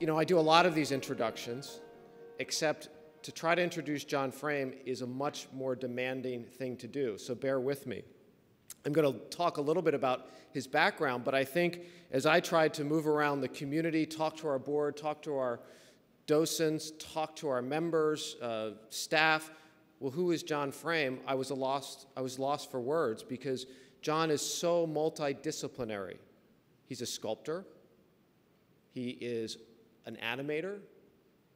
you know, I do a lot of these introductions, except to try to introduce John Frame is a much more demanding thing to do, so bear with me. I'm going to talk a little bit about his background, but I think as I tried to move around the community, talk to our board, talk to our docents, talk to our members, staff, well, who is John Frame? I was lost for words, because John is so multidisciplinary. He's a sculptor. He is an animator.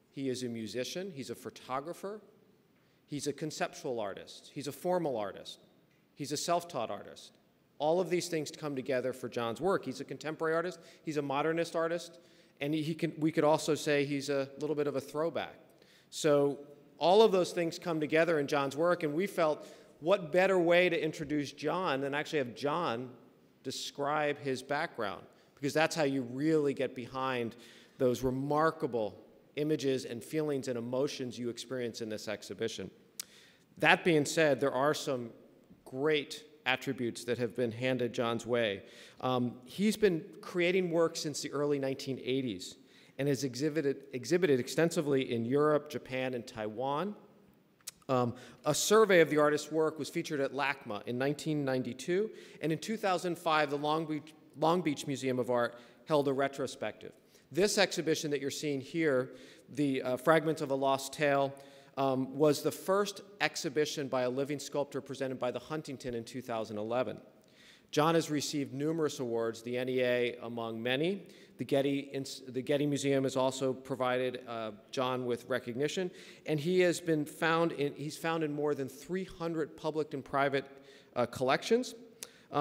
He is a musician. He's a photographer. He's a conceptual artist. He's a formal artist. He's a self-taught artist. All of these things come together for John's work. He's a contemporary artist. He's a modernist artist. And we could also say he's a little bit of a throwback. So all of those things come together in John's work, and we felt what better way to introduce John than actually have John describe his background, because that's how you really get behind those remarkable images and feelings and emotions you experience in this exhibition. That being said, there are some great attributes that have been handed John's way. He's been creating work since the early 1980s and has exhibited extensively in Europe, Japan, and Taiwan. A survey of the artist's work was featured at LACMA in 1992, and in 2005, the Long Beach Museum of Art held a retrospective. This exhibition that you're seeing here, the Fragments of a Lost Tale, was the first exhibition by a living sculptor presented by the Huntington in 2011. John has received numerous awards, the NEA among many. The Getty Museum has also provided John with recognition, and he has been he's found in more than 300 public and private collections.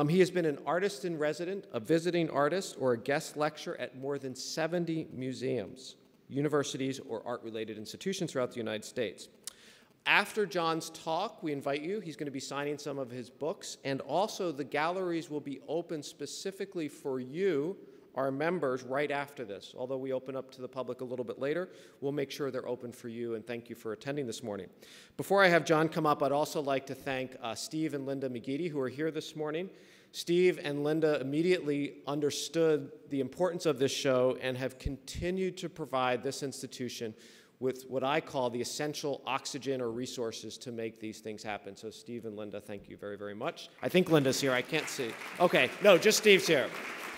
He has been an artist in resident, a visiting artist, or a guest lecturer at more than 70 museums, universities, or art-related institutions throughout the United States. After John's talk, we invite you. He's going to be signing some of his books, and also the galleries will be open specifically for you, our members, right after this. Although we open up to the public a little bit later, we'll make sure they're open for you, and thank you for attending this morning. Before I have John come up, I'd also like to thank Steve and Linda McGeady, who are here this morning. Steve and Linda immediately understood the importance of this show and have continued to provide this institution with what I call the essential oxygen or resources to make these things happen. So Steve and Linda, thank you very, very much. I think Linda's here. I can't see. Okay, no, just Steve's here.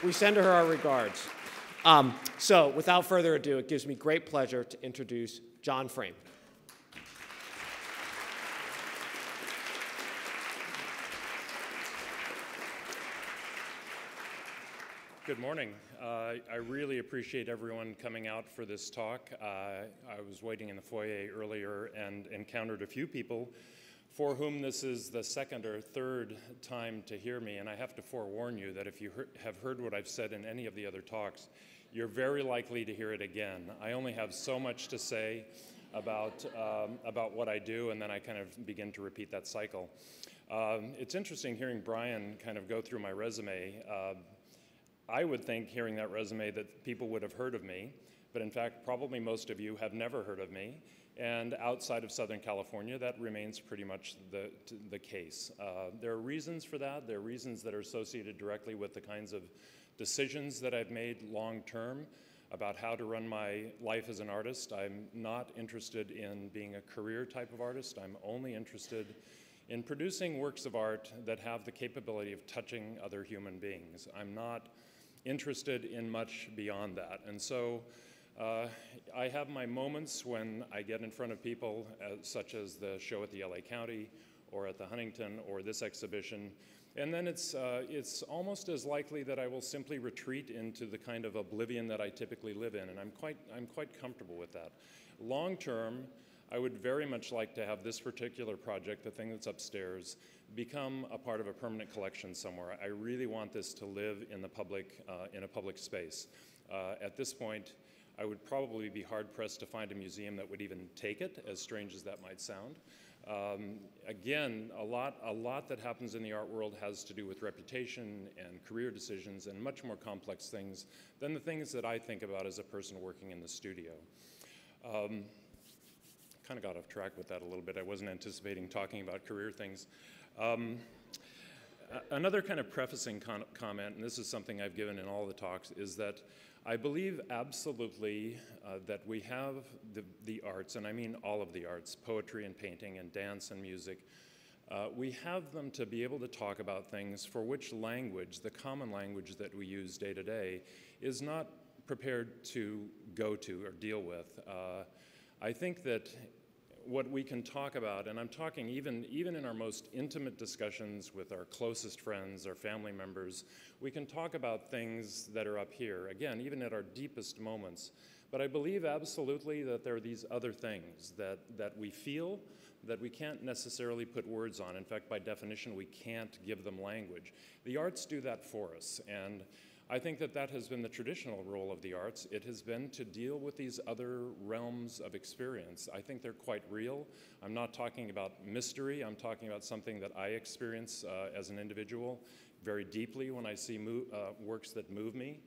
We send her our regards. So without further ado, it gives me great pleasure to introduce John Frame. Good morning. I really appreciate everyone coming out for this talk. I was waiting in the foyer earlier and encountered a few people for whom this is the second or third time to hear me, and I have to forewarn you that if you have heard what I've said in any of the other talks, you're very likely to hear it again. I only have so much to say about what I do, and then I kind of begin to repeat that cycle. It's interesting hearing Brian kind of go through my resume. I would think, hearing that resume, that people would have heard of me, but in fact, probably most of you have never heard of me, and outside of Southern California, that remains pretty much the case. There are reasons for that. There are reasons that are associated directly with the kinds of decisions that I've made long-term about how to run my life as an artist. I'm not interested in being a career type of artist. I'm only interested in producing works of art that have the capability of touching other human beings. I'm not interested in much beyond that. And so I have my moments when I get in front of people, such as the show at the LA County or at the Huntington or this exhibition, and then it's almost as likely that I will simply retreat into the kind of oblivion that I typically live in, and I'm quite comfortable with that. Long term, I would very much like to have this particular project, the thing that's upstairs, become a part of a permanent collection somewhere. I really want this to live in the public, in a public space. At this point, I would probably be hard-pressed to find a museum that would even take it, as strange as that might sound. Again, a lot that happens in the art world has to do with reputation and career decisions and much more complex things than the things that I think about as a person working in the studio. Kind of got off track with that a little bit. I wasn't anticipating talking about career things. Another kind of prefacing comment, and this is something I've given in all the talks, is that I believe absolutely that we have the arts, and I mean all of the arts, poetry and painting and dance and music, we have them to be able to talk about things for which language, the common language that we use day to day, is not prepared to go to or deal with. I think that what we can talk about, and I'm talking even in our most intimate discussions with our closest friends, our family members, we can talk about things that are up here, again, even at our deepest moments. But I believe absolutely that there are these other things that we feel that we can't necessarily put words on. In fact, by definition, we can't give them language. The arts do that for us, and I think that that has been the traditional role of the arts. It has been to deal with these other realms of experience. I think they're quite real. I'm not talking about mystery. I'm talking about something that I experience as an individual very deeply when I see works that move me.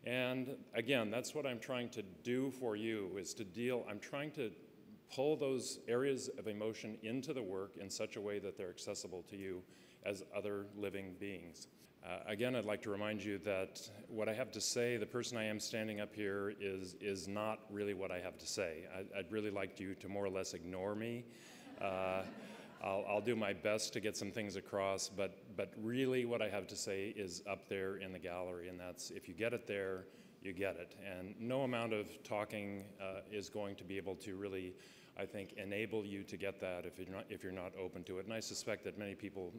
And again, that's what I'm trying to do for you, is to deal, I'm trying to pull those areas of emotion into the work in such a way that they're accessible to you as other living beings. Again, I'd like to remind you that what I have to say, the person I am standing up here, is not really what I have to say. I'd really like you to more or less ignore me. I'll do my best to get some things across, but really what I have to say is up there in the gallery, and that's, if you get it there, you get it. And no amount of talking is going to be able to really, I think, enable you to get that if you're not open to it. And I suspect that many people,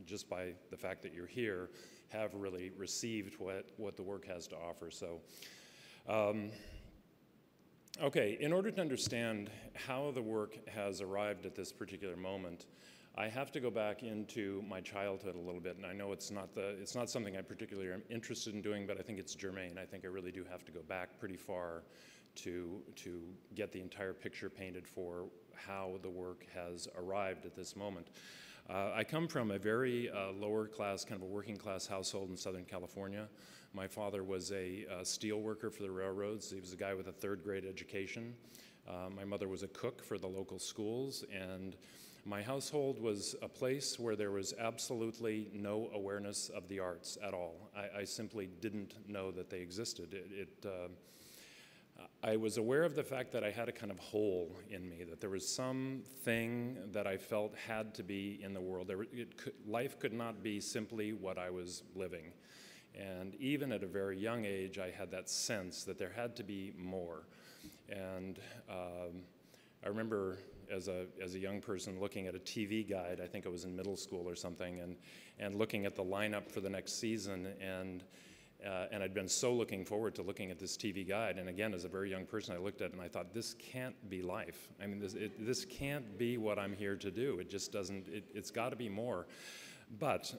just by the fact that you're here, have really received what the work has to offer. So, okay, in order to understand how the work has arrived at this particular moment, I have to go back into my childhood a little bit, and I know it's not something I particularly am interested in doing, but I think it's germane. I think I really do have to go back pretty far to get the entire picture painted for how the work has arrived at this moment. I come from a very lower class, kind of a working class household in Southern California. My father was a steel worker for the railroads. He was a guy with a third-grade education. My mother was a cook for the local schools, and my household was a place where there was absolutely no awareness of the arts at all. I simply didn't know that they existed. I was aware of the fact that I had a kind of hole in me, that there was something that I felt had to be in the world. Life could not be simply what I was living. And even at a very young age, I had that sense that there had to be more. And I remember as a young person looking at a TV guide, I think I was in middle school or something, and looking at the lineup for the next season, and I'd been so looking forward to looking at this TV guide. And again, as a very young person, I looked at it and I thought, this can't be life. I mean, this can't be what I'm here to do. It just doesn't, it's got to be more. But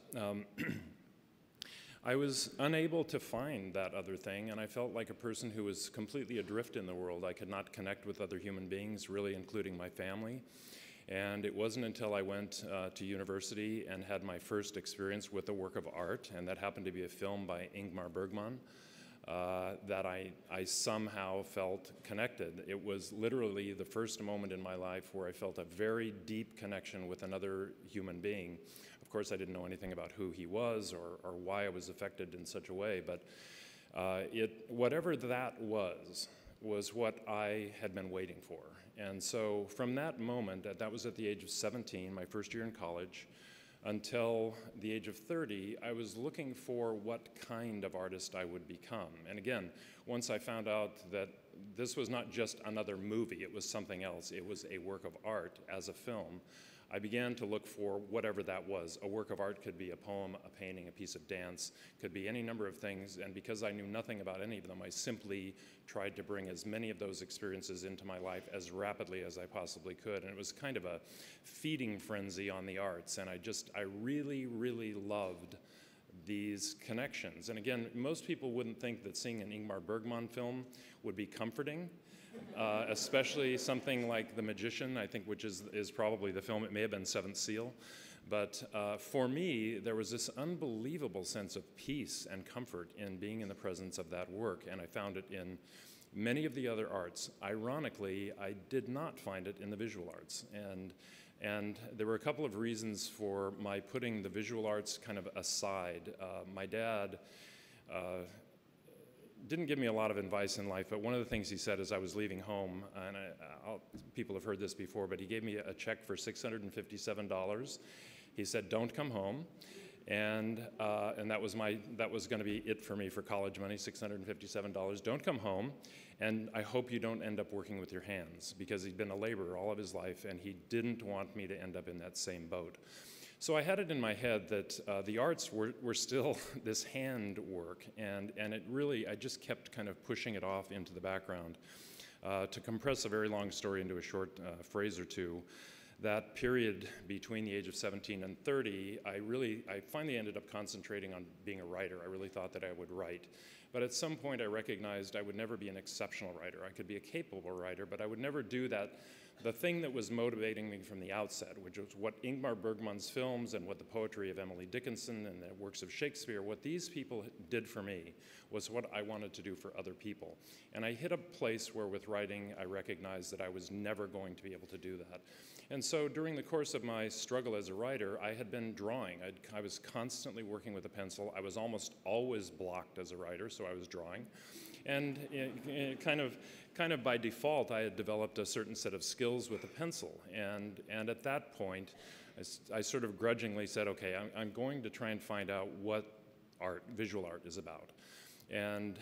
I was unable to find that other thing, and I felt like a person who was completely adrift in the world. I could not connect with other human beings, really including my family. And it wasn't until I went to university and had my first experience with a work of art, and that happened to be a film by Ingmar Bergman, that I somehow felt connected. It was literally the first moment in my life where I felt a very deep connection with another human being. Of course, I didn't know anything about who he was or why I was affected in such a way, but whatever that was what I had been waiting for. And so from that moment, that was at the age of 17, my first year in college, until the age of 30, I was looking for what kind of artist I would become. And again, once I found out that this was not just another movie, it was something else, it was a work of art as a film, I began to look for whatever that was. A work of art could be a poem, a painting, a piece of dance, could be any number of things, and because I knew nothing about any of them, I simply tried to bring as many of those experiences into my life as rapidly as I possibly could, and it was kind of a feeding frenzy on the arts, and I really, really loved these connections. And again, most people wouldn't think that seeing an Ingmar Bergman film would be comforting, especially something like The Magician, I think, which is probably the film. It may have been Seventh Seal. But for me, there was this unbelievable sense of peace and comfort in being in the presence of that work, and I found it in many of the other arts. Ironically, I did not find it in the visual arts. And And there were a couple of reasons for my putting the visual arts kind of aside. My dad didn't give me a lot of advice in life, but one of the things he said as I was leaving home, and people have heard this before, but he gave me a check for $657. He said, "Don't come home." And that was going to be it for me for college money, $657. Don't come home, and I hope you don't end up working with your hands, because he'd been a laborer all of his life, and he didn't want me to end up in that same boat. So I had it in my head that the arts were still this hand work, and it really, I just kept kind of pushing it off into the background. To compress a very long story into a short phrase or two, that period between the age of 17 and 30, I finally ended up concentrating on being a writer. I really thought that I would write. But at some point I recognized I would never be an exceptional writer. I could be a capable writer, but I would never do that. The thing that was motivating me from the outset, which was what Ingmar Bergman's films and what the poetry of Emily Dickinson and the works of Shakespeare, what these people did for me was what I wanted to do for other people. And I hit a place where with writing, I recognized that I was never going to be able to do that. And so during the course of my struggle as a writer, I had been drawing. I was constantly working with a pencil. I was almost always blocked as a writer, so I was drawing. And kind of by default, I had developed a certain set of skills with a pencil. And at that point, I sort of grudgingly said, okay, I'm going to try and find out what visual art is about. And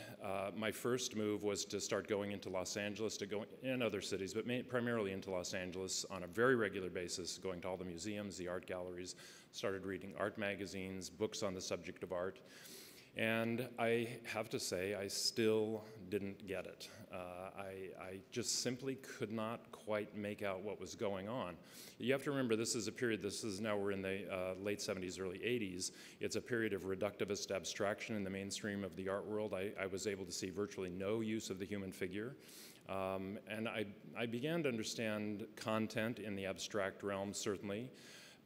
my first move was to start going into Los Angeles, to go in other cities, but primarily into Los Angeles on a very regular basis, going to all the museums, the art galleries, started reading art magazines, books on the subject of art. And I have to say, I still didn't get it. I just simply could not quite make out what was going on. You have to remember, this is a period, now we're in the late 70s, early 80s. It's a period of reductivist abstraction in the mainstream of the art world. I was able to see virtually no use of the human figure. And I began to understand content in the abstract realm, certainly.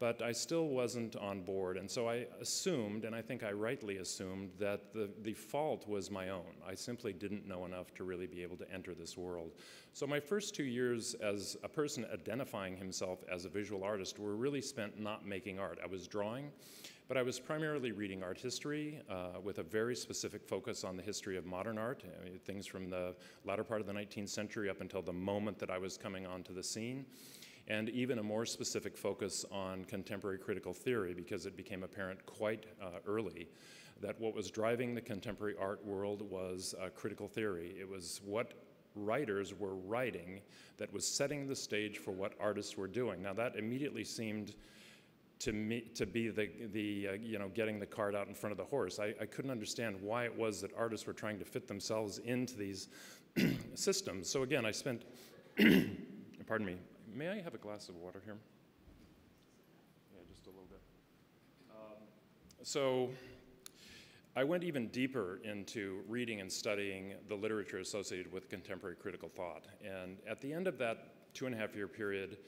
But I still wasn't on board, and so I assumed, and I think I rightly assumed, that the fault was my own. I simply didn't know enough to really be able to enter this world. So my first 2 years as a person identifying himself as a visual artist were really spent not making art. I was drawing, but I was primarily reading art history with a very specific focus on the history of modern art, things from the latter part of the 19th century up until the moment that I was coming onto the scene. And even a more specific focus on contemporary critical theory, because it became apparent quite early that what was driving the contemporary art world was critical theory. It was what writers were writing that was setting the stage for what artists were doing. Now that immediately seemed to me to be getting the cart out in front of the horse. I couldn't understand why it was that artists were trying to fit themselves into these systems. So again, I spent, pardon me, may I have a glass of water here? Yeah, just a little bit. So I went even deeper into reading and studying the literature associated with contemporary critical thought. And at the end of that 2.5-year period,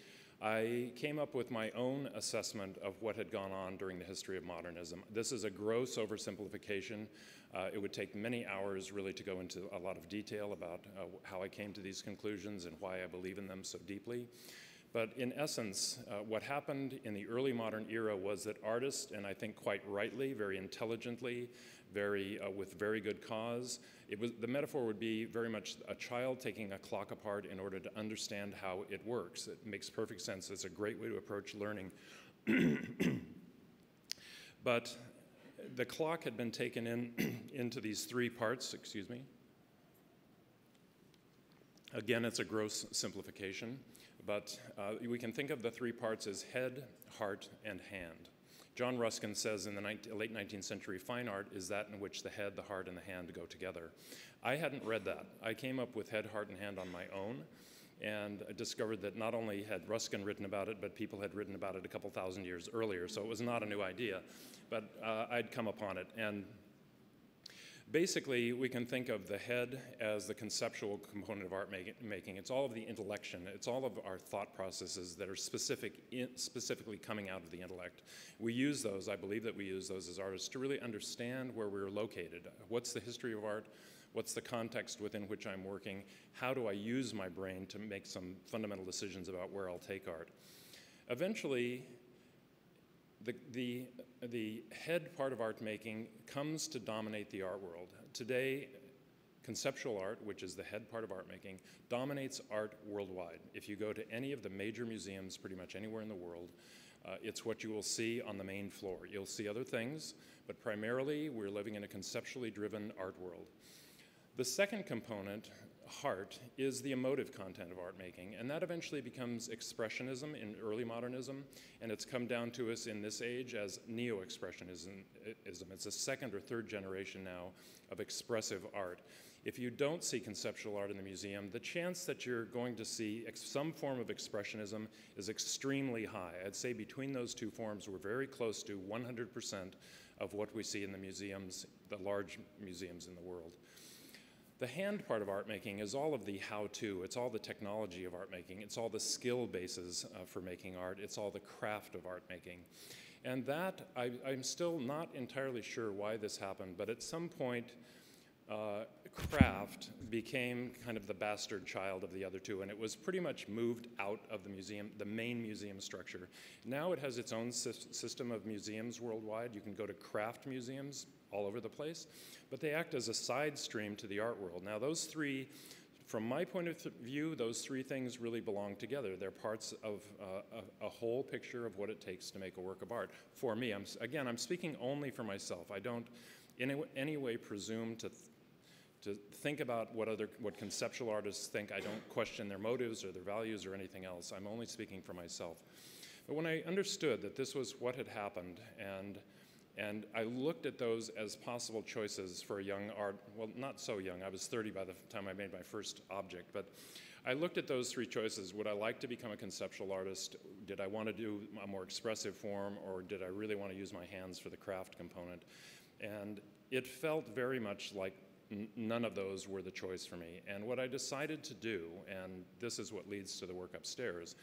I came up with my own assessment of what had gone on during the history of modernism. This is a gross oversimplification. It would take many hours really to go into a lot of detail about how I came to these conclusions and why I believe in them so deeply. But in essence, what happened in the early modern era was that artists, and I think quite rightly, very intelligently, with very good cause, the metaphor would be very much a child taking a clock apart in order to understand how it works. It makes perfect sense. It's a great way to approach learning. But the clock had been taken into these 3 parts, excuse me. Again, it's a gross simplification, but we can think of the 3 parts as head, heart, and hand. John Ruskin says in the late 19th century, fine art is that in which the head, the heart, and the hand go together. I hadn't read that. I came up with head, heart, and hand on my own, and I discovered that not only had Ruskin written about it, but people had written about it a couple thousand years earlier, so it was not a new idea, but I'd come upon it. And basically, we can think of the head as the conceptual component of art making. It's all of the intellection. It's all of our thought processes that are specifically coming out of the intellect. We use those, I believe that we use those as artists, to really understand where we're located. What's the history of art? What's the context within which I'm working? How do I use my brain to make some fundamental decisions about where I'll take art? Eventually, the head part of art making comes to dominate the art world. Today, conceptual art, which is the head part of art making, dominates art worldwide. If you go to any of the major museums, pretty much anywhere in the world, it's what you will see on the main floor. You'll see other things, but primarily we're living in a conceptually driven art world. The second component, heart, is the emotive content of art making, and that eventually becomes expressionism in early modernism, and it's come down to us in this age as neo-expressionism. It's a second or third generation now of expressive art. If you don't see conceptual art in the museum, the chance that you're going to see some form of expressionism is extremely high. I'd say between those two forms, we're very close to 100% of what we see in the museums, the large museums in the world. The hand part of art making is all of the how-to. It's all the technology of art making. It's all the skill bases for making art. It's all the craft of art making. And that, I'm still not entirely sure why this happened, but at some point, craft became kind of the bastard child of the other two, and it was pretty much moved out of the museum, the main museum structure. Now it has its own system of museums worldwide. You can go to craft museums all over the place, but they act as a side stream to the art world. Now those three, from my point of view, those three things really belong together. They're parts of a whole picture of what it takes to make a work of art. For me, I'm speaking only for myself. I don't in any way presume to think about what conceptual artists think. I don't question their motives or their values or anything else. I'm only speaking for myself. But when I understood that this was what had happened, and I looked at those as possible choices for a young art, well, not so young, I was 30 by the time I made my first object, but I looked at those three choices. Would I like to become a conceptual artist? Did I want to do a more expressive form, or did I really want to use my hands for the craft component? And it felt very much like none of those were the choice for me. And what I decided to do, and this is what leads to the work upstairs,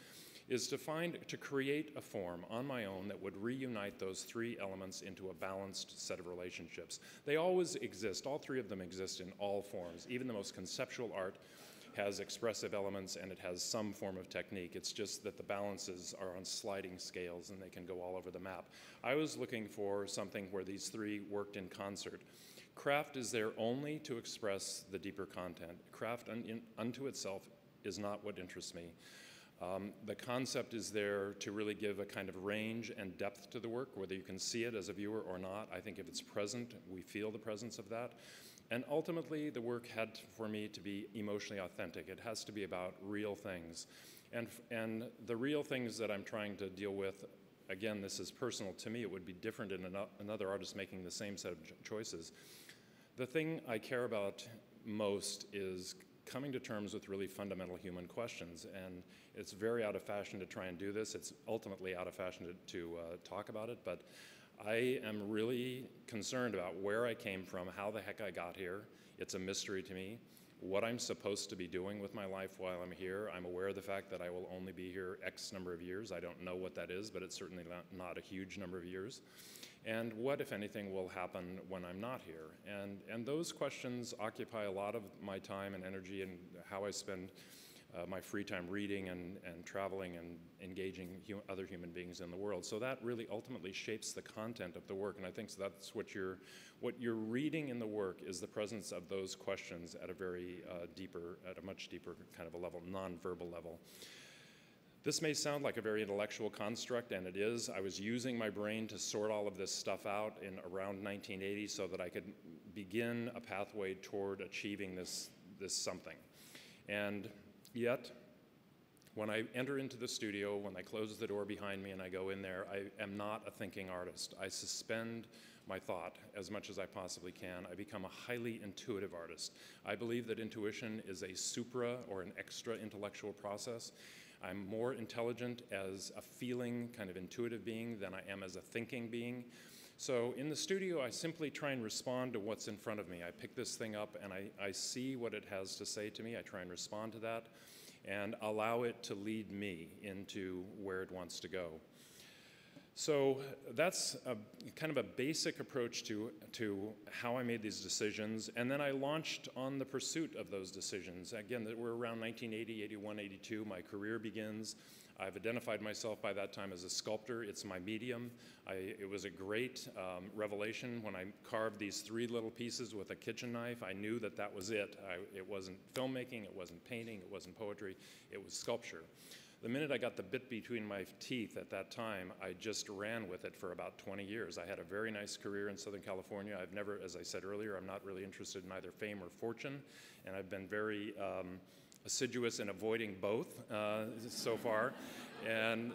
is to create a form on my own that would reunite those three elements into a balanced set of relationships. They always exist. All three of them exist in all forms. Even the most conceptual art has expressive elements and it has some form of technique. It's just that the balances are on sliding scales and they can go all over the map. I was looking for something where these three worked in concert. Craft is there only to express the deeper content. Craft unto itself is not what interests me. The concept is there to really give a kind of range and depth to the work, whether you can see it as a viewer or not. I think if it's present, we feel the presence of that. And ultimately, the work had for me to be emotionally authentic. It has to be about real things. And the real things that I'm trying to deal with, again, this is personal to me. It would be different in another artist making the same set of choices. The thing I care about most is coming to terms with really fundamental human questions, and it's very out of fashion to try and do this. It's ultimately out of fashion to talk about it, but I am really concerned about where I came from, how the heck I got here. It's a mystery to me. What I'm supposed to be doing with my life while I'm here. I'm aware of the fact that I will only be here X number of years. I don't know what that is, but it's certainly not a huge number of years. And what, if anything, will happen when I'm not here? And those questions occupy a lot of my time and energy and how I spend my free time reading and traveling and engaging other human beings in the world. So that really ultimately shapes the content of the work, and I think that's what you're reading in the work is the presence of those questions at a very at a much deeper kind of a level, non-verbal level. This may sound like a very intellectual construct, and it is. I was using my brain to sort all of this stuff out in around 1980 so that I could begin a pathway toward achieving this something. And yet, when I enter into the studio, when I close the door behind me and I go in there, I am not a thinking artist. I suspend my thought as much as I possibly can. I become a highly intuitive artist. I believe that intuition is a supra or an extra intellectual process. I'm more intelligent as a feeling, kind of intuitive being than I am as a thinking being. So in the studio, I simply try and respond to what's in front of me. I pick this thing up and I see what it has to say to me. I try and respond to that and allow it to lead me into where it wants to go. So that's kind of a basic approach to how I made these decisions. And then I launched on the pursuit of those decisions. Again, we're around 1980, 81, 82. My career begins. I've identified myself by that time as a sculptor. It's my medium. It was a great revelation when I carved these 3 little pieces with a kitchen knife. I knew that that was it. It wasn't filmmaking, it wasn't painting, it wasn't poetry, it was sculpture. The minute I got the bit between my teeth at that time, I just ran with it for about 20 years. I had a very nice career in Southern California. I've never, as I said earlier, I'm not really interested in either fame or fortune, and I've been very assiduous in avoiding both so far. And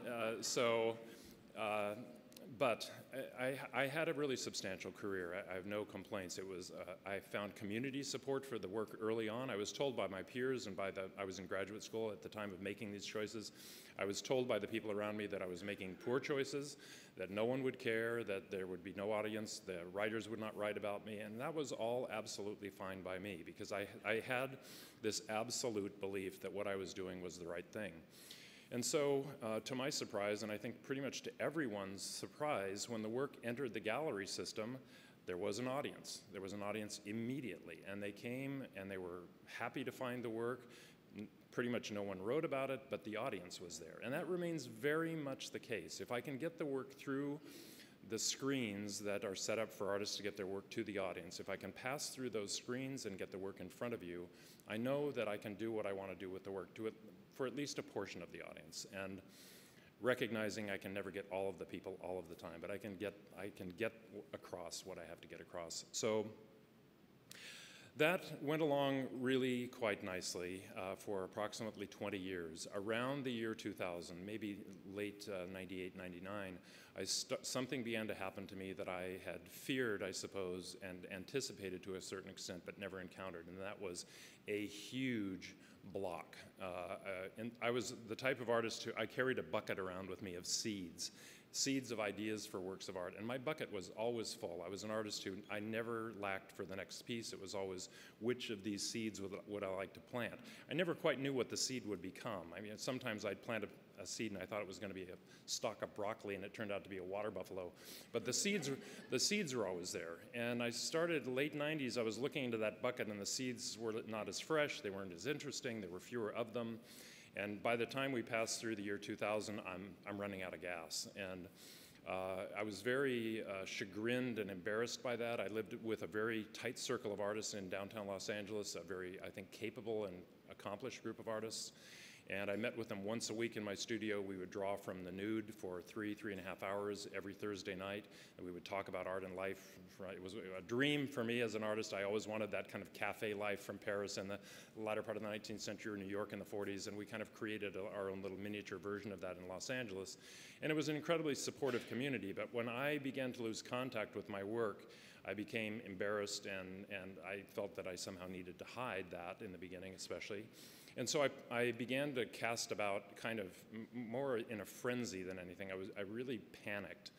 but I had a really substantial career. I have no complaints. It was, I found community support for the work early on. I was told by my peers and I was in graduate school at the time of making these choices. I was told by the people around me that I was making poor choices, that no one would care, that there would be no audience, the writers would not write about me, and that was all absolutely fine by me because I had this absolute belief that what I was doing was the right thing. And so, to my surprise, and I think pretty much to everyone's surprise, when the work entered the gallery system, there was an audience. There was an audience immediately, and they came and they were happy to find the work. Pretty much no one wrote about it, but the audience was there. And that remains very much the case. If I can get the work through the screens that are set up for artists to get their work to the audience, if I can pass through those screens and get the work in front of you, I know that I can do what I want to do with the work, do it for at least a portion of the audience, and recognizing I can never get all of the people all of the time, but I can get across what I have to get across. So that went along really quite nicely for approximately 20 years. Around the year 2000, maybe late 98, 99, something began to happen to me that I had feared, I suppose, and anticipated to a certain extent, but never encountered, and that was a huge block. And I was the type of artist who, I carried a bucket around with me of seeds of ideas for works of art, and my bucket was always full. I was an artist who I never lacked for the next piece. It was always, which of these seeds would I like to plant? I never quite knew what the seed would become. I mean, sometimes I'd plant a seed and I thought it was going to be a stalk of broccoli, and it turned out to be a water buffalo. But the seeds were always there. And I started late 90s, I was looking into that bucket, and the seeds were not as fresh, they weren't as interesting, there were fewer of them. And by the time we passed through the year 2000, I'm running out of gas. And I was very chagrined and embarrassed by that. I lived with a very tight circle of artists in downtown Los Angeles, a very, I think, capable and accomplished group of artists. And I met with them once a week in my studio. We would draw from the nude for 3.5 hours every Thursday night, and we would talk about art and life. It was a dream for me as an artist. I always wanted that kind of cafe life from Paris in the latter part of the 19th century, or New York in the 40s, and we kind of created our own little miniature version of that in Los Angeles. And it was an incredibly supportive community, but when I began to lose contact with my work, I became embarrassed, and I felt that I somehow needed to hide that in the beginning, especially. And so I began to cast about kind of more in a frenzy than anything. I really panicked.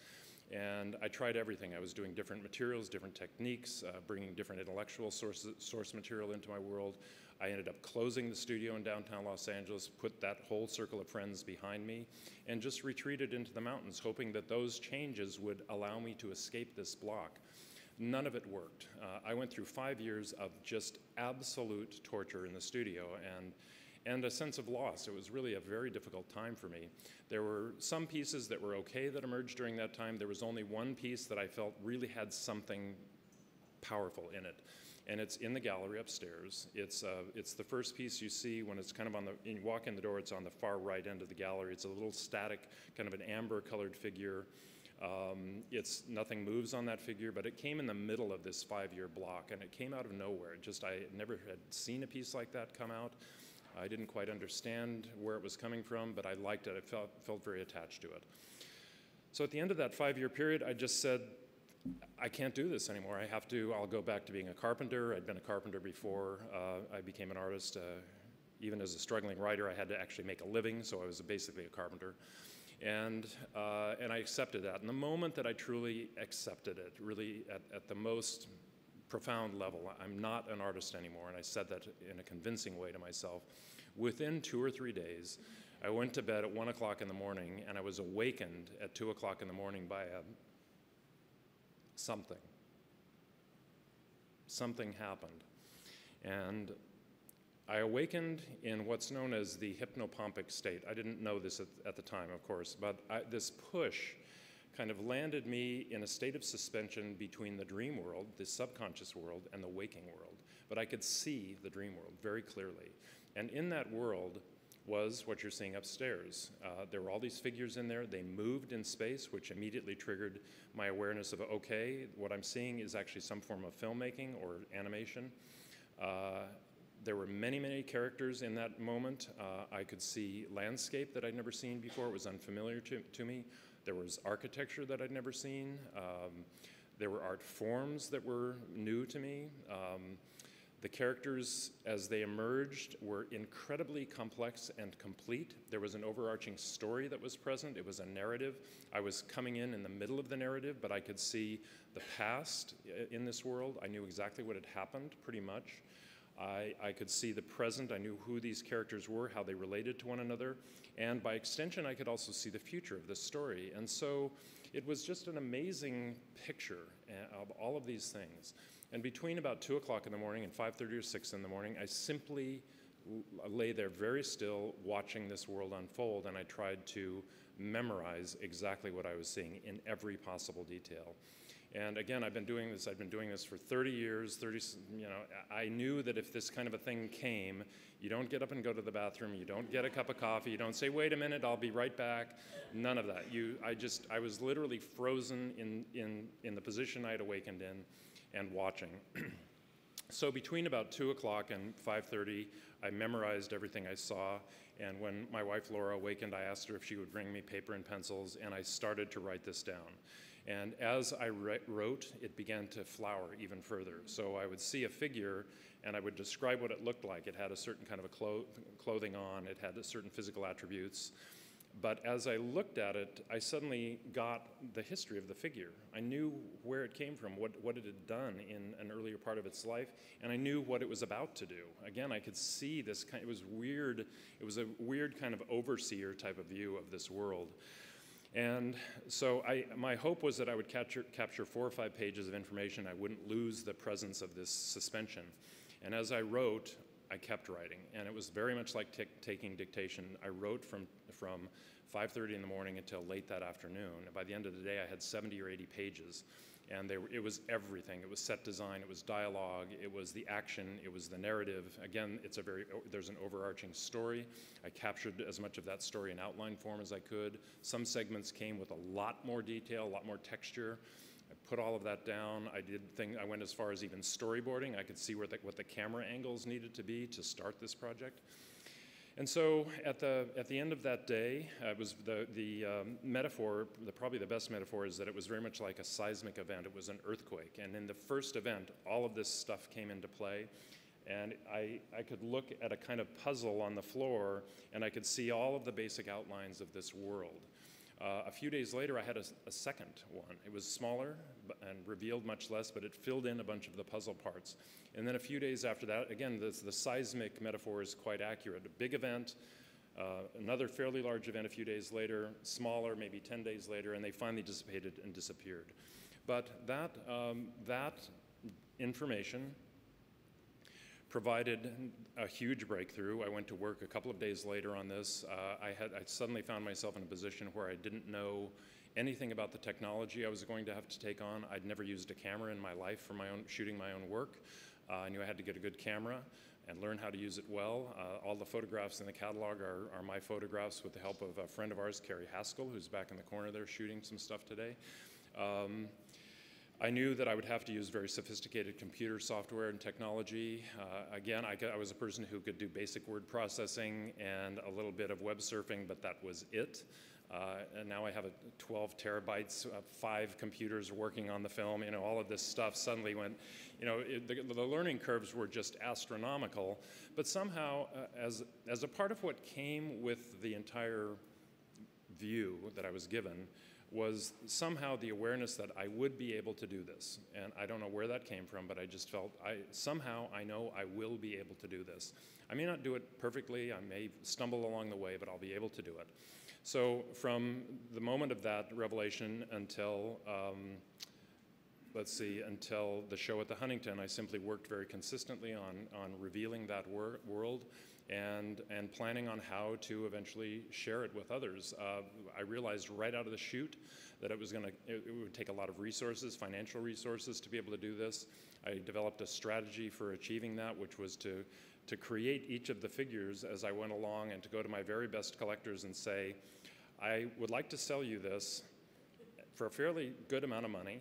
And I tried everything. I was doing different materials, different techniques, bringing different intellectual source material into my world. I ended up closing the studio in downtown Los Angeles, put that whole circle of friends behind me, and just retreated into the mountains, hoping that those changes would allow me to escape this block. None of it worked. I went through 5 years of just absolute torture in the studio and a sense of loss. It was really a very difficult time for me. There were some pieces that were okay that emerged during that time. There was only one piece that I felt really had something powerful in it, and it's in the gallery upstairs. It's the first piece you see when it's kind of on you walk in the door, it's on the far right end of the gallery. It's a little static, kind of an amber-colored figure. Nothing moves on that figure, but it came in the middle of this 5-year block, and it came out of nowhere. I never had seen a piece like that come out. I didn't quite understand where it was coming from, but I liked it. I felt very attached to it. So at the end of that 5-year period, I just said, I can't do this anymore. I'll go back to being a carpenter. I'd been a carpenter before I became an artist. Even as a struggling writer, I had to actually make a living, so I was basically a carpenter. And I accepted that. And the moment that I truly accepted it, really at the most profound level, I'm not an artist anymore, and I said that in a convincing way to myself. Within 2 or 3 days, I went to bed at 1 o'clock in the morning, and I was awakened at 2 o'clock in the morning by something. Something happened. And I awakened in what's known as the hypnopompic state. I didn't know this at the time, of course, but this push kind of landed me in a state of suspension between the dream world, the subconscious world, and the waking world. But I could see the dream world very clearly. And in that world was what you're seeing upstairs. There were all these figures in there. They moved in space, which immediately triggered my awareness of, okay, what I'm seeing is actually some form of filmmaking or animation. There were many, many characters in that moment. I could see landscape that I'd never seen before. It was unfamiliar to me. There was architecture that I'd never seen. There were art forms that were new to me. The characters, as they emerged, were incredibly complex and complete. There was an overarching story that was present. It was a narrative. I was coming in the middle of the narrative, but I could see the past in this world. I knew exactly what had happened, pretty much. I could see the present. I knew who these characters were, how they related to one another. And by extension, I could also see the future of this story. And so it was just an amazing picture of all of these things. And between about 2 o'clock in the morning and 5:30 or 6 in the morning, I simply lay there very still watching this world unfold, and I tried to memorize exactly what I was seeing in every possible detail. And again, I've been doing this for 30 years, I knew that if this kind of a thing came, you don't get up and go to the bathroom, you don't get a cup of coffee, you don't say, wait a minute, I'll be right back, none of that. I was literally frozen in the position I had awakened in and watching. So between about 2 o'clock and 5:30, I memorized everything I saw, and when my wife Laura awakened, I asked her if she would bring me paper and pencils, and I started to write this down. And as I wrote, it began to flower even further. So I would see a figure, and I would describe what it looked like. It had a certain kind of clothing on, it had certain physical attributes. But as I looked at it, I suddenly got the history of the figure. I knew where it came from, what it had done in an earlier part of its life, and I knew what it was about to do. Again, I could see this it was weird. It was a weird kind of overseer type of view of this world. And so my hope was that I would capture 4 or 5 pages of information. I wouldn't lose the presence of this suspension. And as I wrote, I kept writing, and it was very much like taking dictation. I wrote from 5:30 in the morning until late that afternoon. And by the end of the day, I had 70 or 80 pages, and it was everything. It was set design, it was dialogue, it was the action, it was the narrative. Again, there's an overarching story. I captured as much of that story in outline form as I could. Some segments came with a lot more detail, a lot more texture. I put all of that down. I went as far as even storyboarding. I could see what the camera angles needed to be to start this project. And so at the end of that day, it was the metaphor, probably the best metaphor is that it was very much like a seismic event. It was an earthquake. And in the first event, all of this stuff came into play. And I could look at a kind of puzzle on the floor, and I could see all of the basic outlines of this world. A few days later, I had a second one. It was smaller and revealed much less, but it filled in a bunch of the puzzle parts. And then a few days after that, again, the seismic metaphor is quite accurate. A big event, another fairly large event a few days later, smaller, maybe 10 days later, and they finally dissipated and disappeared. But that information provided a huge breakthrough. I went to work a couple of days later on this. I suddenly found myself in a position where I didn't know anything about the technology I was going to have to take on. I'd never used a camera in my life for shooting my own work. I knew I had to get a good camera and learn how to use it well. All the photographs in the catalog are my photographs with the help of a friend of ours, Carrie Haskell, who's back in the corner there shooting some stuff today. I knew that I would have to use very sophisticated computer software and technology. Again, I was a person who could do basic word processing and a little bit of web surfing, but that was it. And now I have 12 terabytes, 5 computers working on the film. All of this stuff suddenly went, the learning curves were just astronomical. But somehow, as a part of what came with the entire view that I was given, was somehow the awareness that I would be able to do this. And I don't know where that came from, but I just felt somehow I know I will be able to do this. I may not do it perfectly, I may stumble along the way, but I'll be able to do it. So from the moment of that revelation until, until the show at the Huntington, I simply worked very consistently on revealing that world and planning on how to eventually share it with others. I realized right out of the chute that it would take a lot of resources, financial resources, to be able to do this. I developed a strategy for achieving that, which was to create each of the figures as I went along and to go to my very best collectors and say, I would like to sell you this for a fairly good amount of money,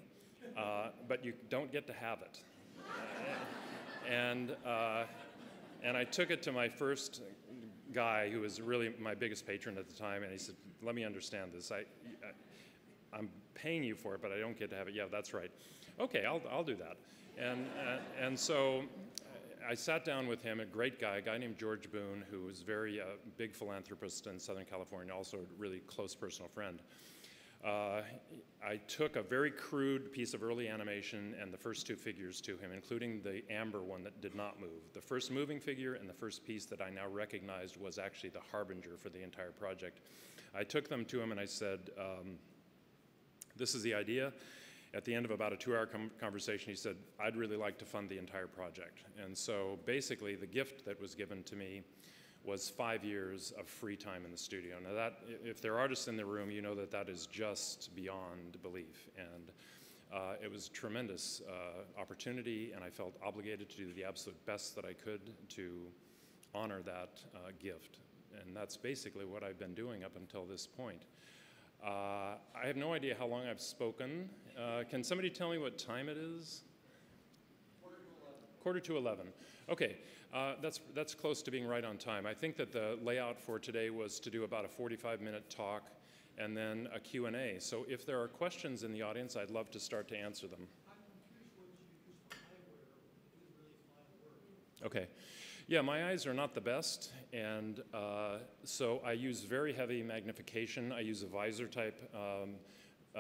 but you don't get to have it. And I took it to my first guy, who was really my biggest patron at the time, and he said, let me understand this. I'm paying you for it, but I don't get to have it. Yeah, that's right. Okay, I'll do that. And so I sat down with him, a great guy, a guy named George Boone, who was very big philanthropist in Southern California, also a really close personal friend. I took a very crude piece of early animation and the first two figures to him, including the amber one that did not move. The first moving figure and the first piece that I now recognized was actually the harbinger for the entire project. I took them to him and I said, this is the idea. At the end of about a 2-hour conversation, he said, I'd really like to fund the entire project. And so basically the gift that was given to me was 5 years of free time in the studio. Now that, if there are artists in the room, you know that that is just beyond belief. And it was a tremendous opportunity, and I felt obligated to do the absolute best that I could to honor that gift. And that's basically what I've been doing up until this point. I have no idea how long I've spoken. Can somebody tell me what time it is? Quarter to 11. Okay, that's close to being right on time. I think that the layout for today was to do about a 45-minute talk and then a Q&A. So if there are questions in the audience, I'd love to start to answer them. I'm confused what you use for eyewear. Is really fine work. Okay. Yeah, my eyes are not the best, and so I use very heavy magnification. I use a visor type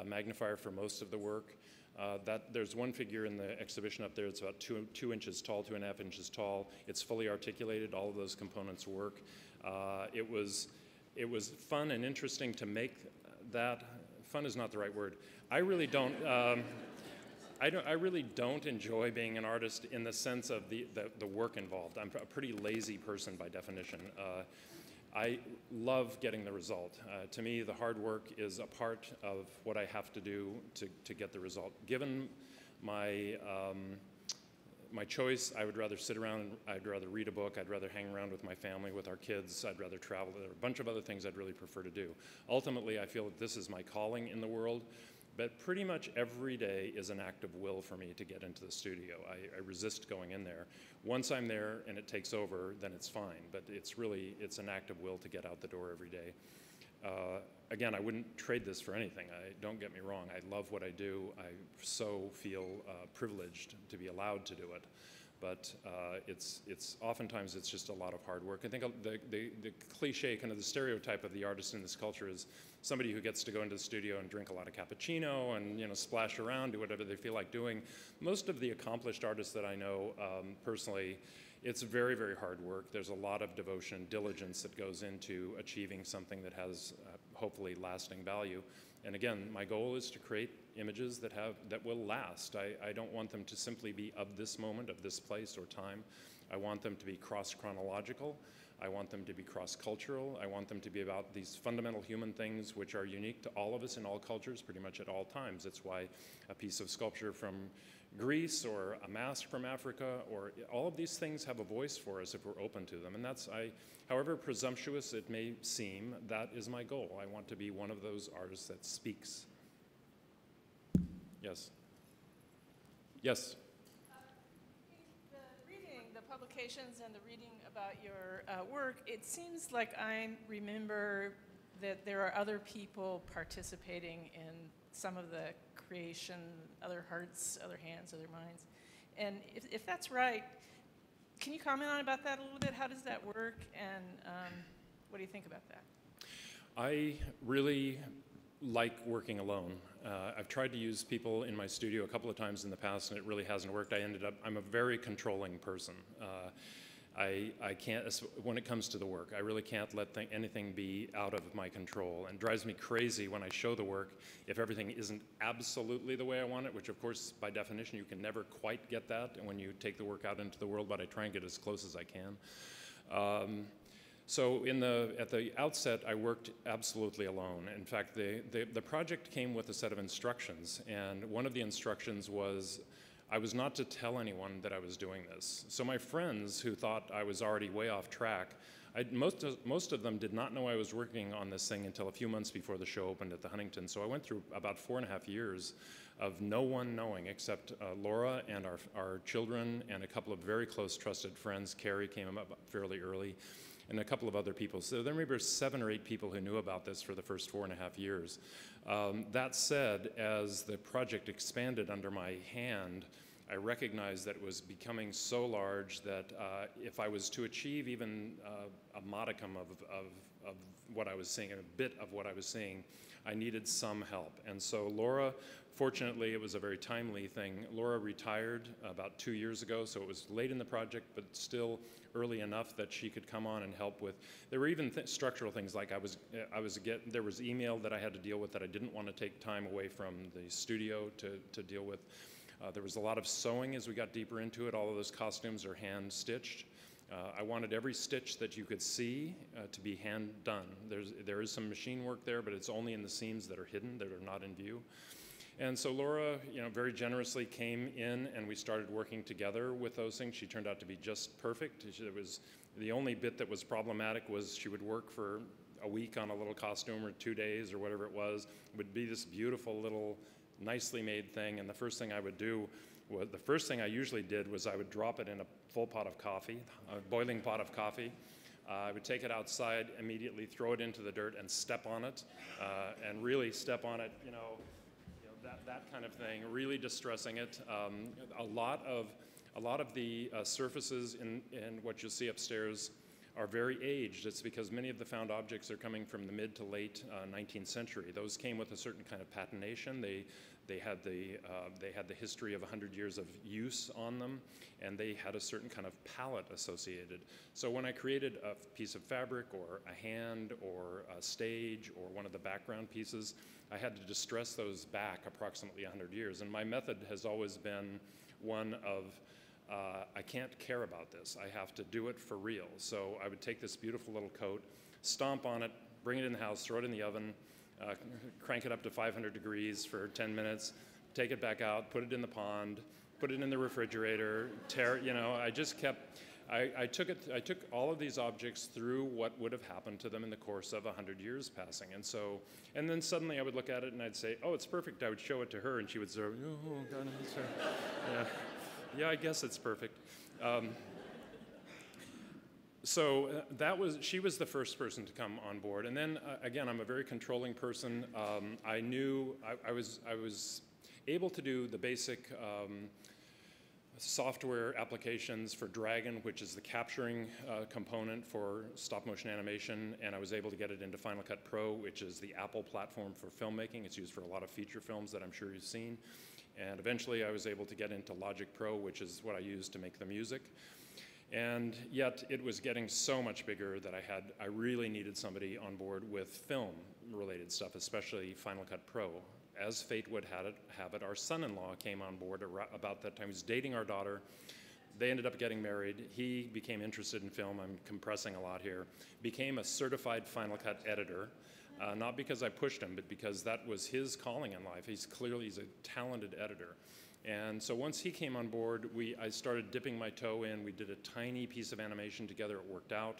magnifier for most of the work. There's one figure in the exhibition up there. It's about 2 inches tall, 2.5 inches tall. It's fully articulated. All of those components work. It was fun and interesting to make that. Fun is not the right word. I really don't. I really don't enjoy being an artist in the sense of the work involved. I'm a pretty lazy person by definition. I love getting the result. To me, the hard work is a part of what I have to do to get the result. Given my my choice, I would rather sit around, I'd rather read a book, I'd rather hang around with my family, with our kids, I'd rather travel. There are a bunch of other things I'd really prefer to do. Ultimately, I feel that this is my calling in the world, but pretty much every day is an act of will for me to get into the studio. I resist going in there. Once I'm there and it takes over, then it's fine, but it's an act of will to get out the door every day. Again, I wouldn't trade this for anything. Don't get me wrong, I love what I do. I so feel privileged to be allowed to do it. But oftentimes it's just a lot of hard work. I think the cliche, kind of the stereotype of the artist in this culture is somebody who gets to go into the studio and drink a lot of cappuccino and splash around, do whatever they feel like doing. Most of the accomplished artists that I know personally, it's very, very hard work. There's a lot of devotion and diligence that goes into achieving something that has hopefully lasting value. And again, my goal is to create images that will last. I don't want them to simply be of this moment, of this place or time. I want them to be cross-chronological. I want them to be cross-cultural. I want them to be about these fundamental human things which are unique to all of us in all cultures, pretty much at all times. That's why a piece of sculpture from Greece or a mask from Africa, or all of these things have a voice for us if we're open to them. And that's, however presumptuous it may seem, that is my goal. I want to be one of those artists that speaks. Yes. Yes. The publications and the reading about your work, it seems like I remember that there are other people participating in some of the creation, other hearts, other hands, other minds. And if that's right, can you comment on about that a little bit? How does that work, and what do you think about that? I really like working alone. I've tried to use people in my studio a couple of times in the past, and it really hasn't worked. I'm a very controlling person. I can't, when it comes to the work, I really can't let anything be out of my control. And it drives me crazy when I show the work if everything isn't absolutely the way I want it, which of course, by definition, you can never quite get that when you take the work out into the world, but I try and get as close as I can. So at the outset, I worked absolutely alone. In fact, the project came with a set of instructions, and one of the instructions was I was not to tell anyone that I was doing this. So my friends who thought I was already way off track, most of them did not know I was working on this thing until a few months before the show opened at the Huntington. So I went through about 4.5 years of no one knowing except Laura and our children and a couple of very close trusted friends. Carrie came up fairly early, and a couple of other people. So there may be 7 or 8 people who knew about this for the first 4.5 years. That said, as the project expanded under my hand, I recognized that it was becoming so large that if I was to achieve even a modicum of what I was seeing, a bit of what I was seeing, I needed some help. And so Laura, fortunately, it was a very timely thing. Laura retired about 2 years ago, so it was late in the project, but still early enough that she could come on and help with. There were even structural things like there was email that I had to deal with that I didn't want to take time away from the studio to deal with. There was a lot of sewing as we got deeper into it. All of those costumes are hand stitched. I wanted every stitch that you could see to be hand done. There is some machine work there, but it's only in the seams that are hidden, that are not in view. And so Laura, very generously came in, and we started working together with those things. She turned out to be just perfect. The only bit that was problematic was she would work for a week on a little costume or 2 days or whatever it was. It would be this beautiful little nicely made thing, and the first thing I usually did was I would drop it in a full pot of coffee, a boiling pot of coffee. I would take it outside, immediately throw it into the dirt and step on it, and really step on it, that kind of thing, really distressing it. A lot of the surfaces in what you'll see upstairs are very aged. It's because many of the found objects are coming from the mid to late 19th century. Those came with a certain kind of patination. They had the history of 100 years of use on them, and they had a certain kind of palette associated. So when I created a piece of fabric or a hand or a stage or one of the background pieces, I had to distress those back approximately 100 years. And my method has always been one of I can't care about this. I have to do it for real. So I would take this beautiful little coat, stomp on it, bring it in the house, throw it in the oven, crank it up to 500 degrees for 10 minutes, take it back out, put it in the pond, put it in the refrigerator, I just kept, I took all of these objects through what would have happened to them in the course of 100 years passing. And then suddenly I would look at it and I'd say, oh, it's perfect. I would show it to her and she would say, oh, God, yeah. Yeah, I guess it's perfect. She was the first person to come on board. And then again, I'm a very controlling person. I knew I was able to do the basic software applications for Dragon, which is the capturing component for stop motion animation, and I was able to get it into Final Cut Pro, which is the Apple platform for filmmaking. It's used for a lot of feature films that I'm sure you've seen. And eventually I was able to get into Logic Pro, which is what I use to make the music. And yet it was getting so much bigger that I really needed somebody on board with film-related stuff, especially Final Cut Pro. As fate would have it, our son-in-law came on board about that time. He was dating our daughter. They ended up getting married. He became interested in film. I'm compressing a lot here. Became a certified Final Cut editor. Not because I pushed him, but because that was his calling in life. He's a talented editor. And so once he came on board, I started dipping my toe in. We did a tiny piece of animation together. It worked out,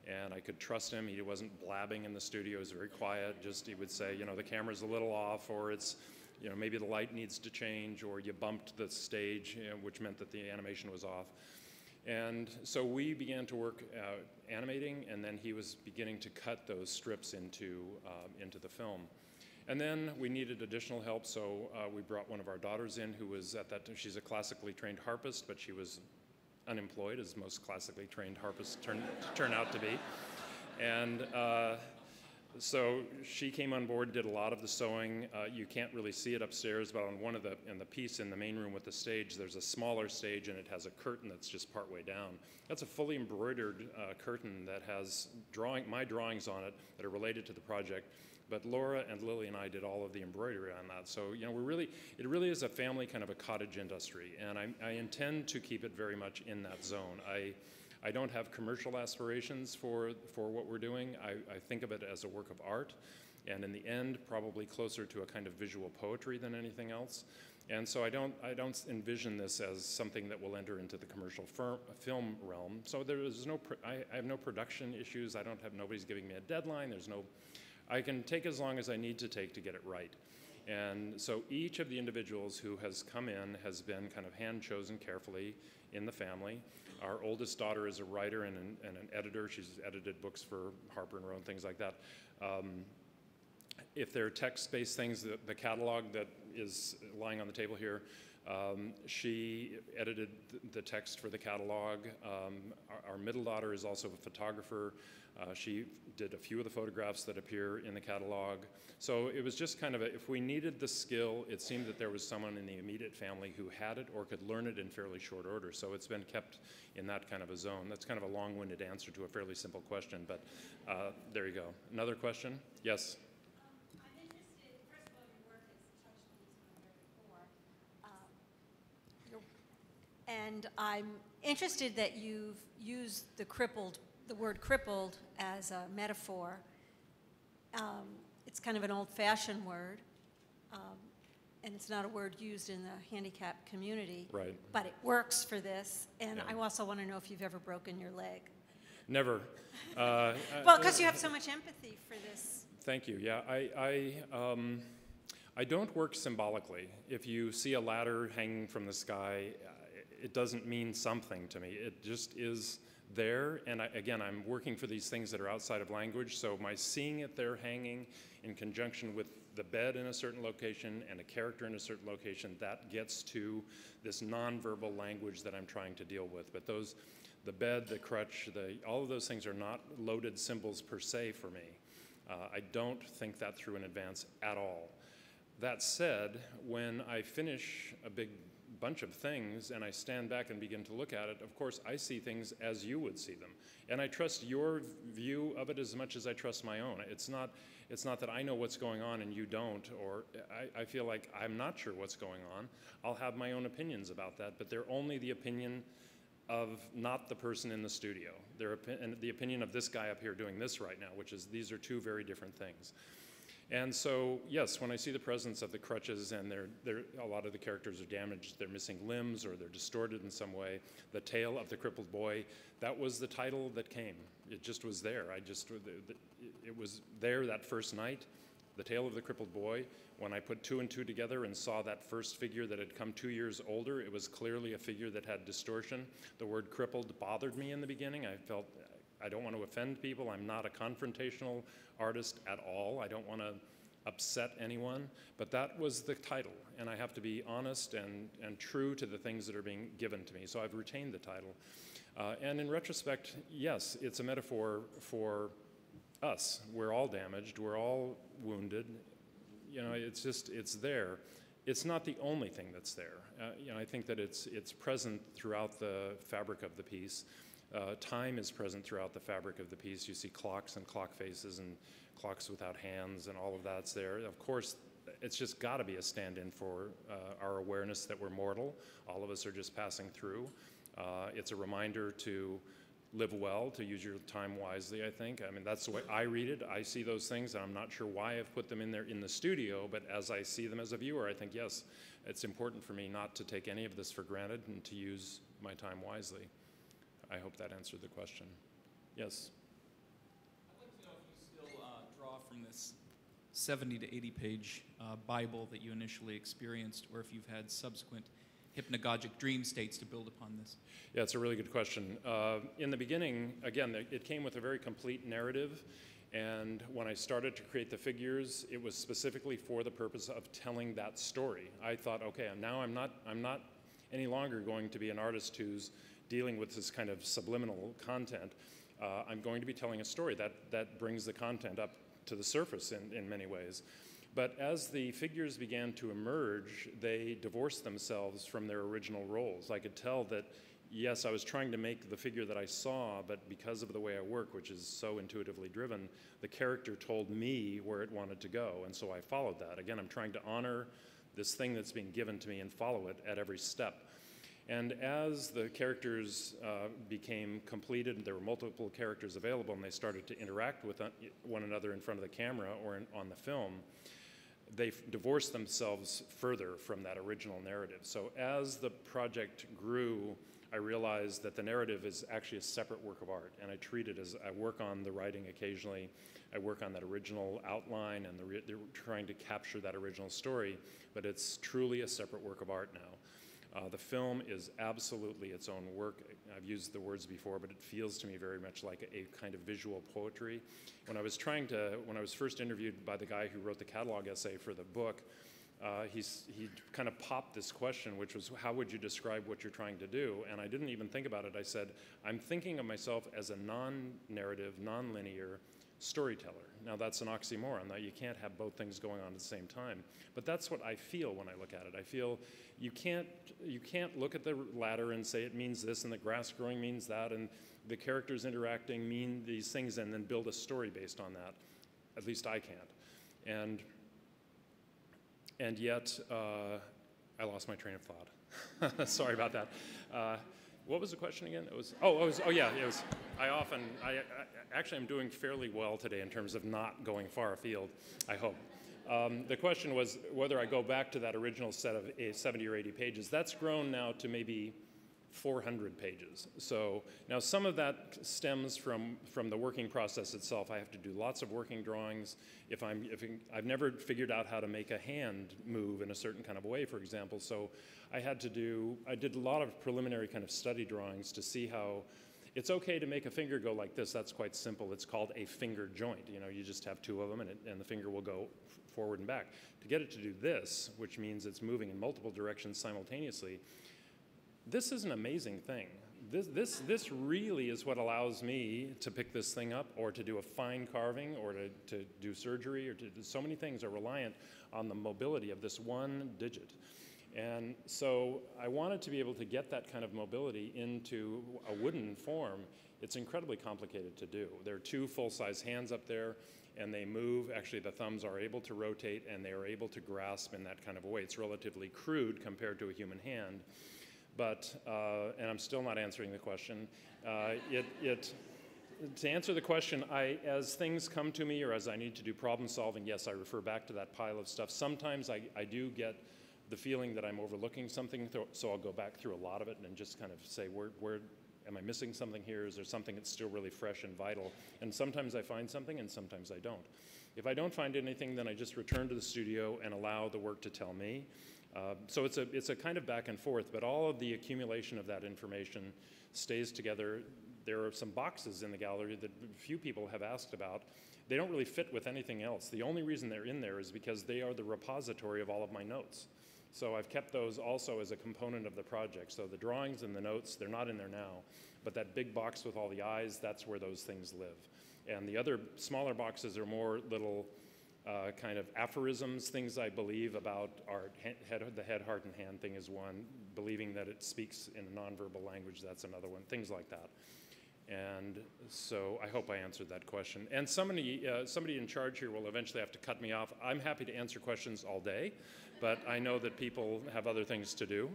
and I could trust him. He wasn't blabbing in the studio. He was very quiet. He would say, the camera's a little off, or it's, maybe the light needs to change, or you bumped the stage, which meant that the animation was off. And so we began to work animating, and then he was beginning to cut those strips into the film. And then we needed additional help, so we brought one of our daughters in who was at that time, she's a classically trained harpist, but she was unemployed, as most classically trained harpists turn out to be. And So she came on board, did a lot of the sewing. You can't really see it upstairs, but on in the piece in the main room with the stage, there's a smaller stage and it has a curtain that's just partway down. That's a fully embroidered curtain that has my drawings on it that are related to the project. But Laura and Lily and I did all of the embroidery on that. So, you know, it really is a family kind of a cottage industry, and I intend to keep it very much in that zone. I don't have commercial aspirations for what we're doing. I think of it as a work of art, and in the end, probably closer to a kind of visual poetry than anything else. And so I don't envision this as something that will enter into the commercial film realm. So I have no production issues. Nobody's giving me a deadline. I can take as long as I need to take to get it right. And so each of the individuals who has come in has been kind of hand-chosen carefully in the family. Our oldest daughter is a writer and an editor. She's edited books for Harper and Row and things like that. If they're text-based things, the catalog that is lying on the table here, she edited the text for the catalog. Our middle daughter is also a photographer. She did a few of the photographs that appear in the catalog. So it was just kind of if we needed the skill, it seemed that there was someone in the immediate family who had it or could learn it in fairly short order. So it's been kept in that kind of a zone. That's kind of a long-winded answer to a fairly simple question, but there you go. Another question? Yes? I'm interested, first of all, your work has touched on this one before. And I'm interested that you've used the word crippled as a metaphor. It's kind of an old-fashioned word, and it's not a word used in the handicapped community. Right. But it works for this, and Yeah. I also want to know if you've ever broken your leg. Never. Well, because you have so much empathy for this. Thank you. Yeah, I don't work symbolically. If you see a ladder hanging from the sky, it doesn't mean something to me. It just is there. And again, I'm working for these things that are outside of language, so my seeing it there hanging in conjunction with the bed in a certain location and a character in a certain location, that gets to this nonverbal language that I'm trying to deal with. But the bed, the crutch, all of those things are not loaded symbols per se for me. I don't think that through in advance at all. That said, when I finish a big bunch of things and I stand back and begin to look at it, of course I see things as you would see them. And I trust your view of it as much as I trust my own. It's not that I know what's going on and you don't, or I feel like I'm not sure what's going on. I'll have my own opinions about that, but they're only the opinion of not the person in the studio. They're the opinion of this guy up here doing this right now, which is these are two very different things. And so, yes, when I see the presence of the crutches and a lot of the characters are damaged, they're missing limbs or they're distorted in some way, the tale of the crippled boy, that was the title that came. It just was there. It was there that first night, the tale of the crippled boy. When I put two and two together and saw that first figure that had come 2 years older, it was clearly a figure that had distortion. The word crippled bothered me in the beginning. I felt I don't want to offend people. I'm not a confrontational artist at all. I don't want to upset anyone. But that was the title, and I have to be honest and true to the things that are being given to me. So I've retained the title. And in retrospect, yes, it's a metaphor for us. We're all damaged. We're all wounded. You know, it's there. It's not the only thing that's there. You know, I think that it's present throughout the fabric of the piece. Time is present throughout the fabric of the piece. You see clocks and clock faces and clocks without hands and all of that's there. Of course, it's just got to be a stand-in for our awareness that we're mortal. All of us are just passing through. It's a reminder to live well, to use your time wisely, I think. I mean, that's the way I read it. I see those things, and I'm not sure why I've put them in there in the studio, but as I see them as a viewer, I think, yes, it's important for me not to take any of this for granted and to use my time wisely. I hope that answered the question. Yes? I'd like to know if you still draw from this 70 to 80 page Bible that you initially experienced, or if you've had subsequent hypnagogic dream states to build upon this. Yeah, it's a really good question. In the beginning, again, it came with a very complete narrative, and when I started to create the figures, it was specifically for the purpose of telling that story. I thought, okay, now I'm not any longer going to be an artist who's dealing with this kind of subliminal content. I'm going to be telling a story that brings the content up to the surface in many ways. But as the figures began to emerge, they divorced themselves from their original roles. I could tell that, yes, I was trying to make the figure that I saw, but because of the way I work, which is so intuitively driven, the character told me where it wanted to go, and so I followed that. Again, I'm trying to honor this thing that's being given to me and follow it at every step. And as the characters became completed, there were multiple characters available, and they started to interact with one another in front of the camera or on the film, they divorced themselves further from that original narrative. So as the project grew, I realized that the narrative is actually a separate work of art, and I treat it as I work on the writing occasionally, I work on that original outline, and they're trying to capture that original story, but it's truly a separate work of art now. The film is absolutely its own work. I've used the words before, but it feels to me very much like a kind of visual poetry. When I was first interviewed by the guy who wrote the catalog essay for the book, he kind of popped this question, which was, how would you describe what you're trying to do? And I didn't even think about it. I said, I'm thinking of myself as a non-narrative, non-linear storyteller. Now that's an oxymoron, that you can't have both things going on at the same time. But that's what I feel when I look at it. I feel you can't look at the ladder and say it means this and the grass growing means that and the characters interacting mean these things and then build a story based on that. At least I can't. And yet, I lost my train of thought. Sorry about that. What was the question again? It was, actually I'm doing fairly well today in terms of not going far afield, I hope. The question was whether I go back to that original set of 70 or 80 pages. That's grown now to maybe 400 pages. So now some of that stems from the working process itself. I have to do lots of working drawings. I've never figured out how to make a hand move in a certain kind of way, for example. So I did a lot of preliminary kind of study drawings to see how it's okay to make a finger go like this. That's quite simple. It's called a finger joint. You know, you just have two of them and the finger will go forward and back. To get it to do this, which means it's moving in multiple directions simultaneously, this is an amazing thing. This really is what allows me to pick this thing up or to do a fine carving or to do surgery or to do so many things are reliant on the mobility of this one digit. And so I wanted to be able to get that kind of mobility into a wooden form. It's incredibly complicated to do. There are two full-size hands up there, and they move. Actually, the thumbs are able to rotate, and they are able to grasp in that kind of a way. It's relatively crude compared to a human hand. But, and I'm still not answering the question, to answer the question, as things come to me or as I need to do problem solving, yes, I refer back to that pile of stuff. Sometimes I do get the feeling that I'm overlooking something, so I'll go back through a lot of it and just kind of say, where am I missing something here? Is there something that's still really fresh and vital? And sometimes I find something and sometimes I don't. If I don't find anything, then I just return to the studio and allow the work to tell me. So it's a kind of back and forth, but all of the accumulation of that information stays together. There are some boxes in the gallery that few people have asked about. They don't really fit with anything else. The only reason they're in there is because they are the repository of all of my notes. So I've kept those also as a component of the project. So the drawings and the notes, they're not in there now, but that big box with all the eyes, that's where those things live. And the other smaller boxes are more little kind of aphorisms, things I believe about art. The head, heart, and hand thing is one. Believing that it speaks in a nonverbal language, that's another one. Things like that. And so I hope I answered that question. And somebody in charge here will eventually have to cut me off. I'm happy to answer questions all day, but I know that people have other things to do.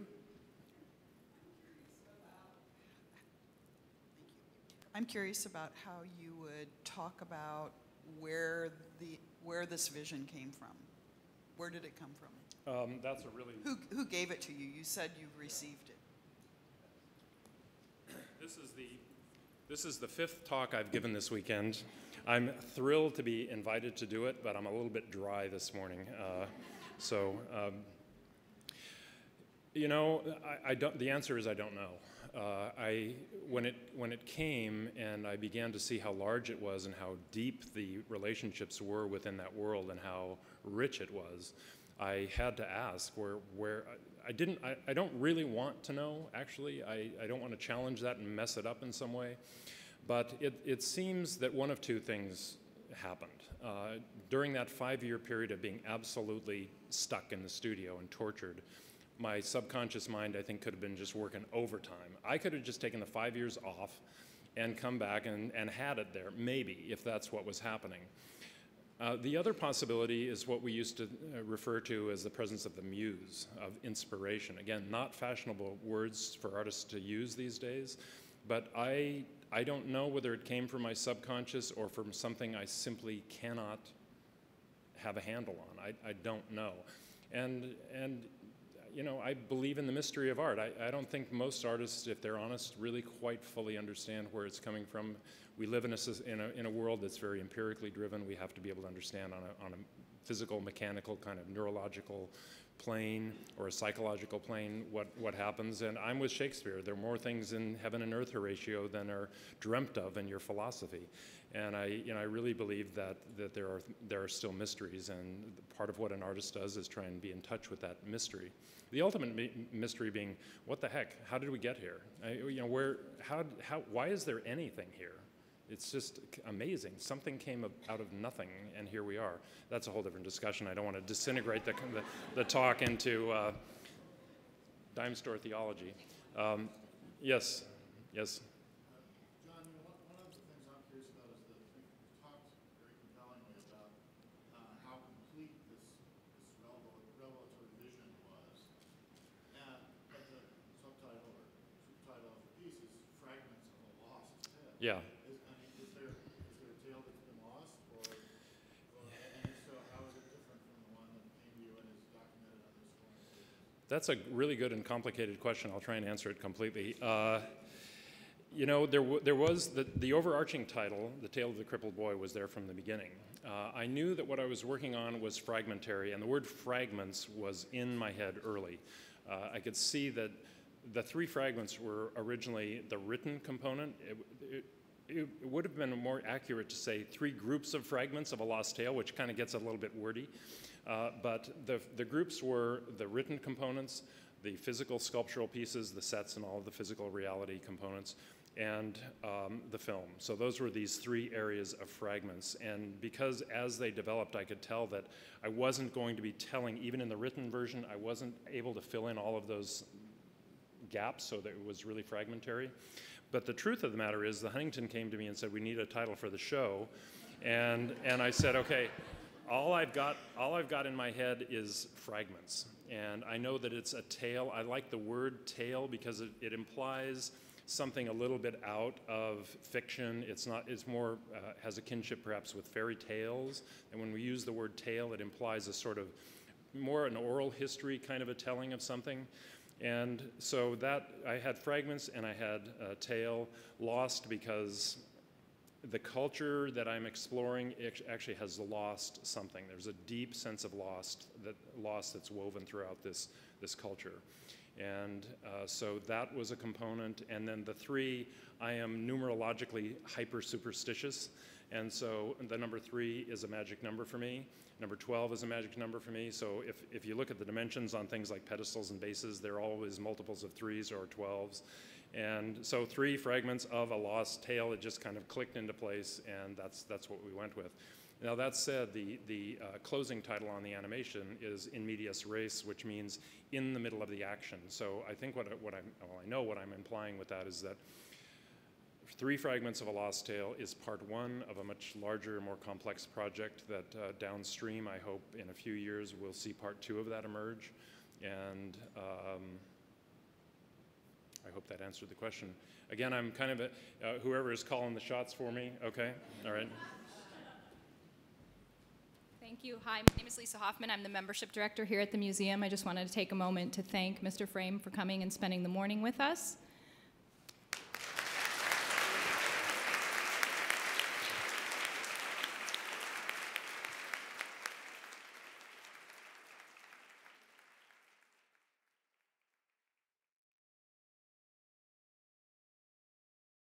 I'm curious about how you would talk about where this vision came from. Where did it come from? That's a really... Who gave it to you? You said you received it. This is the fifth talk I've given this weekend. I'm thrilled to be invited to do it, but I'm a little bit dry this morning. You know, the answer is I don't know. When it came and I began to see how large it was and how deep the relationships were within that world and how rich it was, I had to ask where I don't really want to know, actually. I don't want to challenge that and mess it up in some way. But it seems that one of two things happened. during that 5-year period of being absolutely stuck in the studio and tortured, my subconscious mind, I think, could have been just working overtime. I could have just taken the 5 years off and come back and had it there, maybe, if that's what was happening. The other possibility is what we used to refer to as the presence of the muse, of inspiration. Again, not fashionable words for artists to use these days, but I don't know whether it came from my subconscious or from something I simply cannot have a handle on. I don't know. And you know, I believe in the mystery of art. I don't think most artists, if they're honest, really quite fully understand where it's coming from. We live in a world that's very empirically driven. We have to be able to understand on a physical, mechanical, kind of neurological plane or a psychological plane what happens. And I'm with Shakespeare. There are more things in heaven and earth, Horatio, than are dreamt of in your philosophy. And I really believe that there are still mysteries, and part of what an artist does is try and be in touch with that mystery. The ultimate mystery being, what the heck? How did we get here? Why is there anything here? It's just amazing. Something came out of nothing, and here we are. That's a whole different discussion. I don't want to disintegrate the talk into dime store theology. Yes. John, one of the things I'm curious about is that you talked very compellingly about how complete this revelatory vision was. But the subtitle or subtitle of the piece is Fragments of a Lost Tale. Yeah. Is there a tale that's been lost? And if so, how is it different from the one that came to you and is documented on this one? That's a really good and complicated question. I'll try and answer it completely. You know, there was the overarching title, The Tale of the Crippled Boy, was there from the beginning. I knew that what I was working on was fragmentary, and the word fragments was in my head early. I could see that the 3 fragments were originally the written component. It would have been more accurate to say 3 groups of fragments of a lost tale, which kind of gets a little bit wordy. But the groups were the written components, the physical sculptural pieces, the sets and all of the physical reality components, and the film. So those were these 3 areas of fragments. And because as they developed, I could tell that I wasn't going to be telling, even in the written version, I wasn't able to fill in all of those gaps, so that it was really fragmentary. But the truth of the matter is, the Huntington came to me and said, we need a title for the show. And I said, okay, all I've got in my head is fragments. And I know that it's a tale. I like the word tale because it implies something a little bit out of fiction. It's more, has a kinship perhaps with fairy tales. And when we use the word tale, it implies a sort of more an oral history kind of a telling of something. And so that, I had fragments and I had a tale, lost because the culture that I'm exploring actually has lost something. There's a deep sense of loss that's woven throughout this culture. And so that was a component. And then the 3, I am numerologically hyper-superstitious. And so the number 3 is a magic number for me. Number 12 is a magic number for me. So if you look at the dimensions on things like pedestals and bases, they're always multiples of 3s or 12s. And so 3 fragments of a lost tale, it just kind of clicked into place, and that's what we went with. Now that said, the closing title on the animation is In Medias Res, which means in the middle of the action. So I think I know what I'm implying with that is that 3 Fragments of a Lost Tale is part 1 of a much larger, more complex project that downstream, I hope in a few years, we'll see part 2 of that emerge. And I hope that answered the question. Again, I'm kind of whoever is calling the shots for me, okay? All right. Thank you. Hi, my name is Lisa Hoffman. I'm the membership director here at the museum. I just wanted to take a moment to thank Mr. Frame for coming and spending the morning with us.